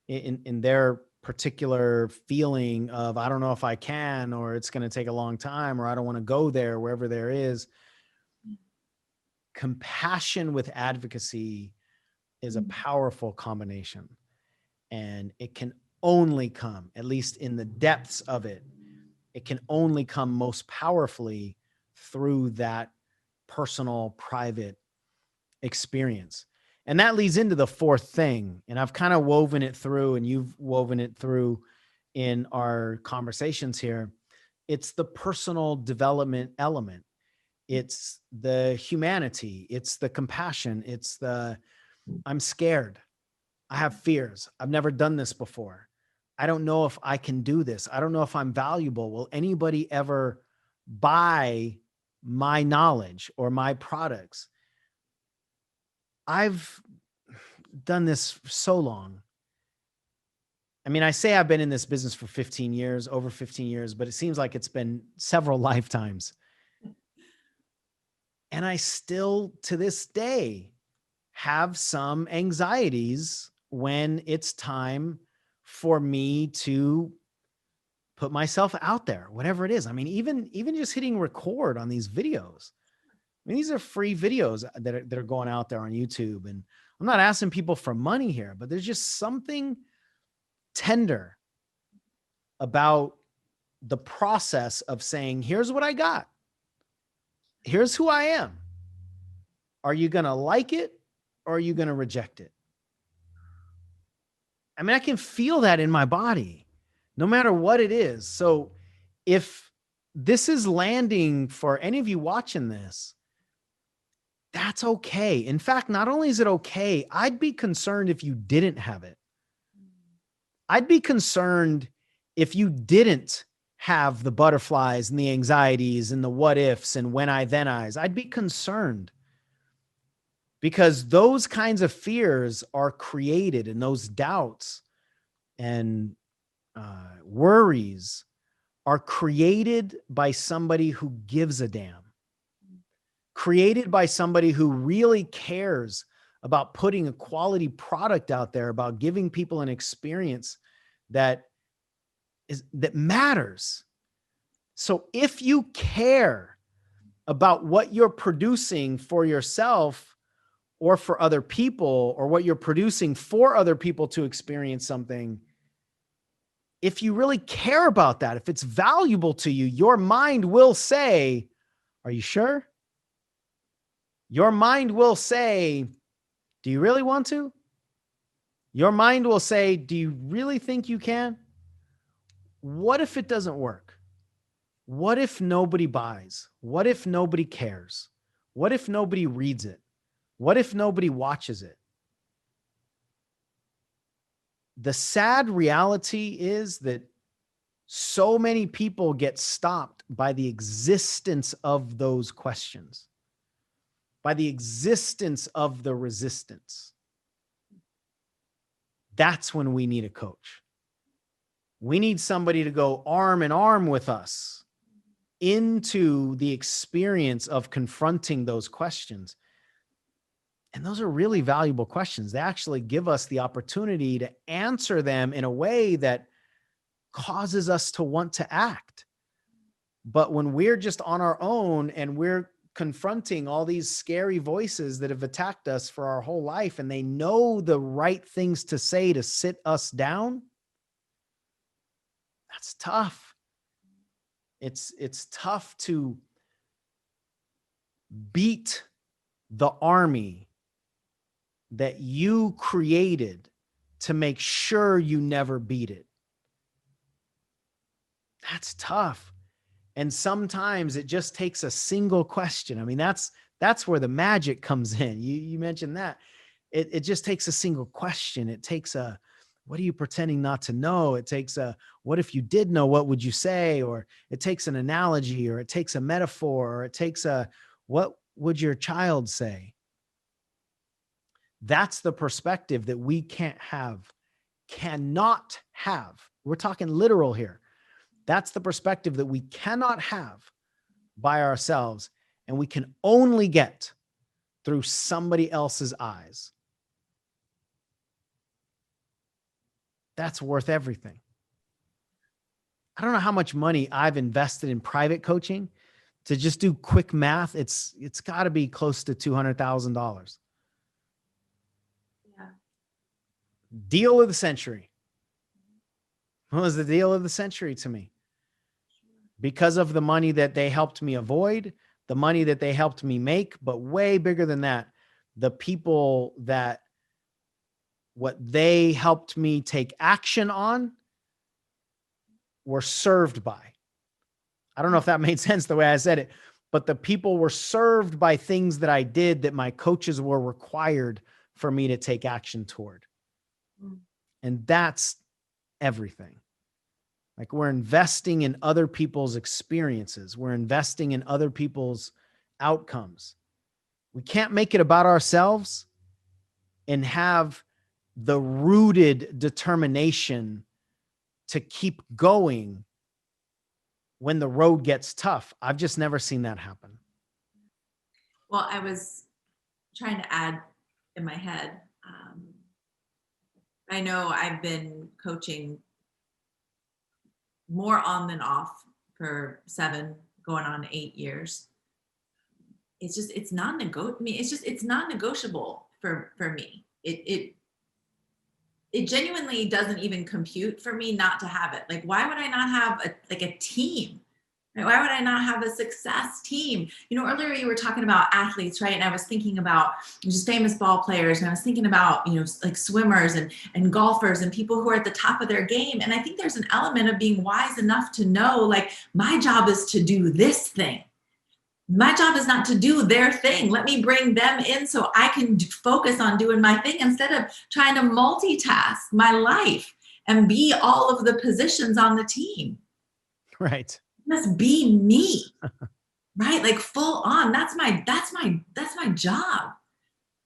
S1: in their particular feeling of, I don't know if I can, or it's going to take a long time, or I don't want to go there, wherever there is, compassion with advocacy is a powerful combination. And it can only come, at least in the depths of it, it can only come most powerfully through that personal, private experience. And that leads into the fourth thing. And I've kind of woven it through, and you've woven it through in our conversations here. It's the personal development element. It's the humanity. It's the compassion. It's the, I'm scared. I have fears. I've never done this before. I don't know if I can do this. I don't know if I'm valuable. Will anybody ever buy my knowledge or my products? I've done this for so long. I mean, I say I've been in this business for 15 years, over 15 years, but it seems like it's been several lifetimes. And I still, to this day, have some anxieties when it's time for me to put myself out there, whatever it is. I mean, even just hitting record on these videos. I mean, these are free videos that are going out there on YouTube. And I'm not asking people for money here, but there's just something tender about the process of saying, here's what I got. Here's who I am. Are you going to like it, or are you going to reject it? I mean, I can feel that in my body, no matter what it is. So if this is landing for any of you watching this, that's okay. In fact, not only is it okay, I'd be concerned if you didn't have it. I'd be concerned if you didn't have the butterflies and the anxieties and the what ifs and when I, then I's. I'd be concerned, because those kinds of fears are created, and those doubts and worries are created by somebody who gives a damn, created by somebody who really cares about putting a quality product out there, about giving people an experience that matters. So if you care about what you're producing for yourself or for other people, or what you're producing for other people to experience something, if you really care about that, if it's valuable to you, your mind will say, are you sure? Your mind will say, do you really want to? Your mind will say, do you really think you can? What if it doesn't work? What if nobody buys? What if nobody cares? What if nobody reads it? What if nobody watches it? The sad reality is that so many people get stopped by the existence of those questions, by the existence of the resistance. That's when we need a coach. We need somebody to go arm in arm with us into the experience of confronting those questions. And those are really valuable questions. They actually give us the opportunity to answer them in a way that causes us to want to act. But when we're just on our own and we're confronting all these scary voices that have attacked us for our whole life, and they know the right things to say to sit us down, that's tough. It's tough to beat the army that you created to make sure you never beat it. That's tough. And sometimes it just takes a single question. I mean, that's where the magic comes in. You mentioned that. It just takes a single question. It takes a, what are you pretending not to know? It takes a, what if you did know, what would you say? Or it takes an analogy, or it takes a metaphor, or it takes a, what would your child say? That's the perspective that we cannot have. We're talking literal here. That's the perspective that we cannot have by ourselves, and we can only get through somebody else's eyes. That's worth everything. I don't know how much money I've invested in private coaching. To just do quick math, it's got to be close to $200,000.
S2: Yeah.
S1: Deal of the century. What was the deal of the century to me? Because of the money that they helped me avoid, the money that they helped me make, but way bigger than that, the people that what they helped me take action on were served by. I don't know if that made sense the way I said it, but the people were served by things that I did that my coaches were required for me to take action toward. And that's everything. Like, we're investing in other people's experiences. We're investing in other people's outcomes. We can't make it about ourselves and have the rooted determination to keep going when the road gets tough. I've just never seen that happen.
S2: Well, I was trying to add in my head. I know I've been coaching more on than off for 7, going on 8 years. It's non-negotiable. I mean, it's non-negotiable for me. It genuinely doesn't even compute for me not to have it. Like, why would I not have a team? Right? Why would I not have a success team? Earlier you were talking about athletes, right? And I was thinking about just famous ball players, and I was thinking about, like swimmers and golfers and people who are at the top of their game. And I think there's an element of being wise enough to know, like, my job is to do this thing. My job is not to do their thing. Let me bring them in so I can focus on doing my thing instead of trying to multitask my life and be all of the positions on the team.
S1: Right.
S2: Just be me, right? Like, full on. That's my job.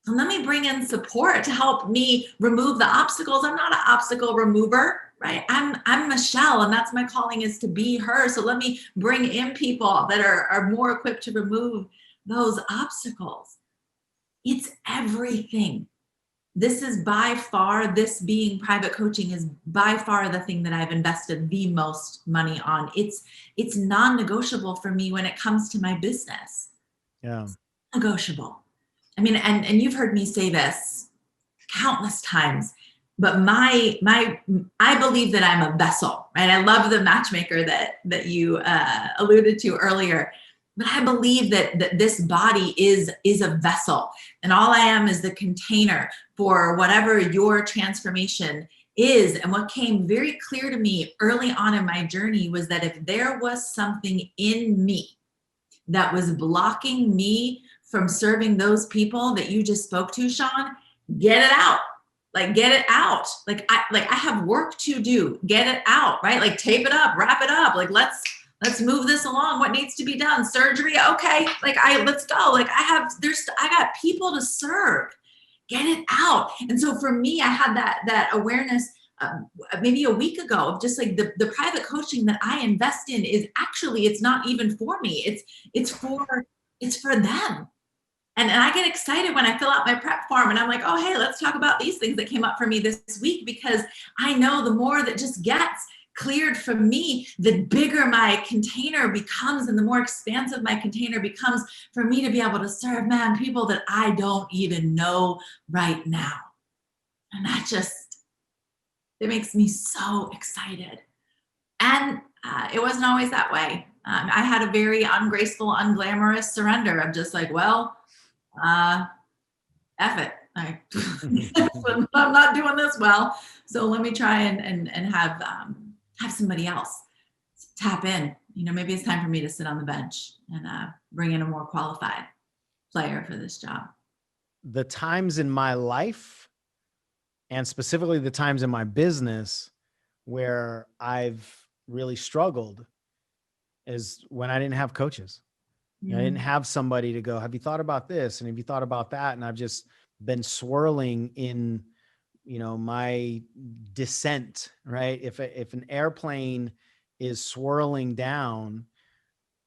S2: And let me bring in support to help me remove the obstacles. I'm not an obstacle remover, right? I'm Michelle, and that's my calling, is to be her. So let me bring in people that are more equipped to remove those obstacles. It's everything. This is by far, this being private coaching is by far the thing that I've invested the most money on. It's non-negotiable for me when it comes to my business.
S1: Yeah.
S2: It's negotiable. I mean, and you've heard me say this countless times, but I believe that I'm a vessel, right? I love the matchmaker that you alluded to earlier. But I believe that this body is a vessel, and all I am is the container for whatever your transformation is. And what came very clear to me early on in my journey was that if there was something in me that was blocking me from serving those people that you just spoke to, Sean, get it out. Like, get it out. Like I have work to do. Get it out, right? Like, tape it up, wrap it up. Like, let's move this along. What needs to be done? Surgery. Okay. Like, let's go. Like, I got people to serve. Get it out. And so for me, I had that awareness maybe a week ago of just like the private coaching that I invest in is actually, it's not even for me. It's for them. And I get excited when I fill out my prep form and I'm like, oh, hey, let's talk about these things that came up for me this week, because I know the more that just gets cleared from me, the bigger my container becomes and the more expansive my container becomes for me to be able to serve, people that I don't even know right now. And it makes me so excited. And it wasn't always that way. I had a very ungraceful, unglamorous surrender of just like, well, F it. I'm not doing this well. So let me try and have somebody else tap in. Maybe it's time for me to sit on the bench and bring in a more qualified player for this job.
S1: The times in my life, and specifically the times in my business where I've really struggled, is when I didn't have coaches. I didn't have somebody to go, have you thought about this? And have you thought about that? And I've just been swirling in, my descent, right? If an airplane is swirling down,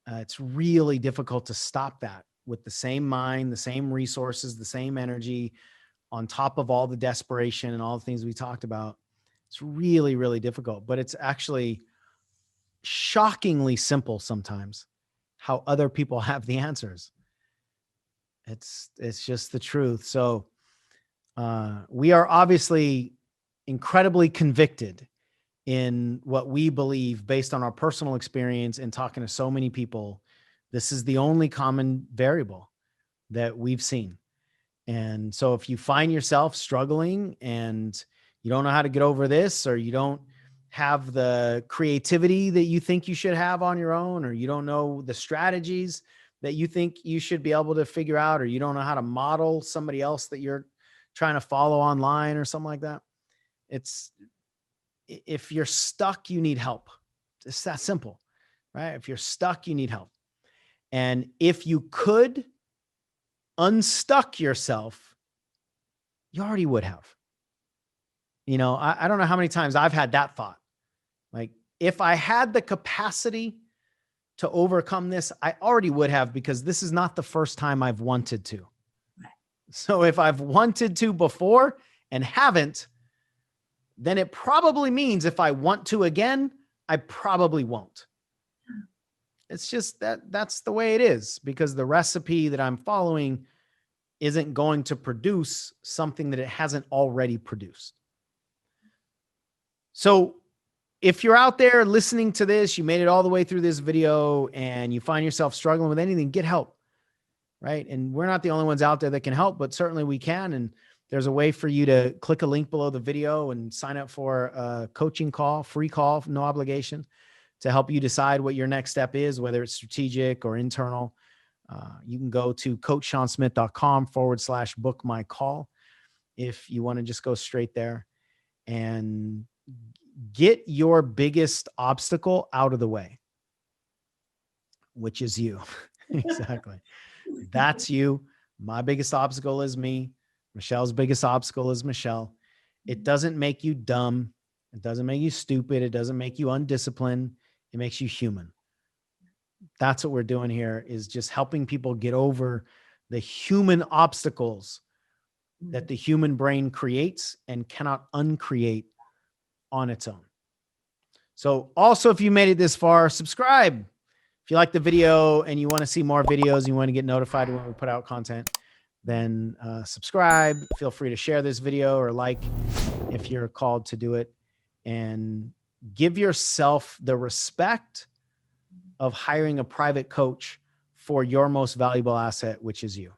S1: it's really difficult to stop that with the same mind, the same resources, the same energy, on top of all the desperation and all the things we talked about. It's really, really difficult, but it's actually shockingly simple sometimes how other people have the answers. It's just the truth. So we are obviously incredibly convicted in what we believe based on our personal experience and talking to so many people. This is the only common variable that we've seen. And so if you find yourself struggling and you don't know how to get over this, or you don't have the creativity that you think you should have on your own, or you don't know the strategies that you think you should be able to figure out, or you don't know how to model somebody else that you're trying to follow online or something like that, if you're stuck, you need help. It's that simple, right? If you're stuck, you need help. And if you could unstuck yourself, you already would have. I don't know how many times I've had that thought. Like, if I had the capacity to overcome this, I already would have, because this is not the first time I've wanted to. So if I've wanted to before and haven't, then it probably means if I want to again, I probably won't. It's just that's the way it is, because the recipe that I'm following isn't going to produce something that it hasn't already produced. So if you're out there listening to this, you made it all the way through this video and you find yourself struggling with anything, get help, right? And we're not the only ones out there that can help, but certainly we can. And there's a way for you to click a link below the video and sign up for a coaching call, free call, no obligation, to help you decide what your next step is, whether it's strategic or internal. You can go to coachshansmith.com/book my call if you want to just go straight there and get your biggest obstacle out of the way, which is you. Exactly. That's you. My biggest obstacle is me. Michelle's biggest obstacle is Michelle. It doesn't make you dumb. It doesn't make you stupid. It doesn't make you undisciplined. It makes you human. That's what we're doing here, is just helping people get over the human obstacles that the human brain creates and cannot uncreate on its own. So also, if you made it this far, subscribe. If you like the video and you want to see more videos, you want to get notified when we put out content, then subscribe. Feel free to share this video or like if you're called to do it, and give yourself the respect of hiring a private coach for your most valuable asset, which is you.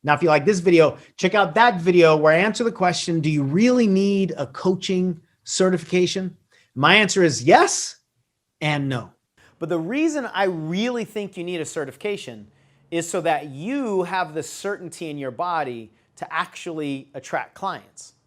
S1: Now, if you like this video, check out that video where I answer the question, do you really need a coaching certification? My answer is yes and no. But the reason I really think you need a certification is so that you have the certainty in your body to actually attract clients.